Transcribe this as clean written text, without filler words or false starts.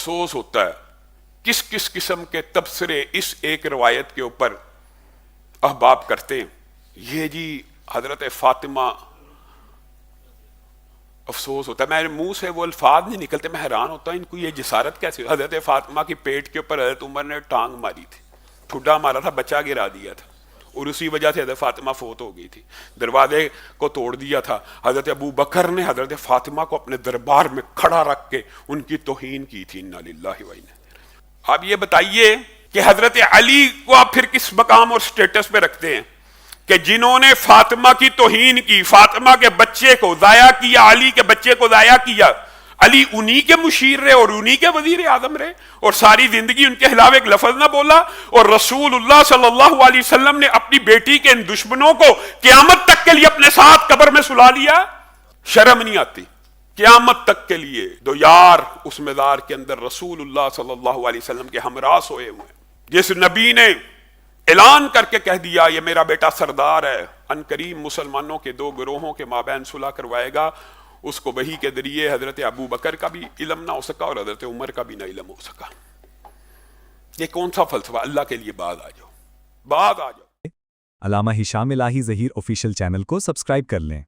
افسوس ہوتا ہے کس کس قسم کے تبصرے اس ایک روایت کے اوپر احباب کرتے ہیں. یہ جی حضرت فاطمہ، افسوس ہوتا ہے میرے منہ سے وہ الفاظ نہیں نکلتے، میں حیران ہوتا ہوں ان کو یہ جسارت کیسے. حضرت فاطمہ کی پیٹ کے اوپر حضرت عمر نے ٹانگ ماری تھی، ٹھڈا مارا تھا، بچہ گرا دیا تھا، اور اسی وجہ سے حضرت فاطمہ فوت ہو گئی تھی. دروازے کو توڑ دیا تھا. حضرت ابو بکر نے حضرت فاطمہ کو اپنے دربار میں کھڑا رکھ کے ان کی توہین کی تھی. انا للہ و انا. آپ یہ بتائیے کہ حضرت علی کو آپ پھر کس مقام اور سٹیٹس پہ رکھتے ہیں کہ جنہوں نے فاطمہ کی توہین کی، فاطمہ کے بچے کو ضائع کیا، علی کے بچے کو ضائع کیا، علی انہی کے مشیر رہے اور انہی کے وزیر اعظم رہے اور ساری زندگی ان کے خلاف ایک لفظ نہ بولا. اور رسول اللہ صلی اللہ علیہ وسلم نے اپنی بیٹی کے ان دشمنوں کو قیامت تک کے لیے اپنے ساتھ قبر میں سلا لیا. شرم نہیں آتی؟ قیامت تک کے لیے دو یار اس مزار کے اندر رسول اللہ صلی اللہ علیہ وسلم کے ہمراہ سوئے ہوئے ہیں. جس نبی نے اعلان کر کے کہہ دیا یہ میرا بیٹا سردار ہے، ان قریب مسلمانوں کے دو گروہوں کے مابین صلح کروائے گا، اس کو وحی کے ذریعے حضرت ابو بکر کا بھی علم نہ ہو سکا اور حضرت عمر کا بھی نہ علم ہو سکا. یہ کون سا فلسفہ؟ اللہ کے لیے بعد آ جاؤ، بعد آ جاؤ. علامہ ہشام الہی ظہیر آفیشیل چینل کو سبسکرائب کر لیں.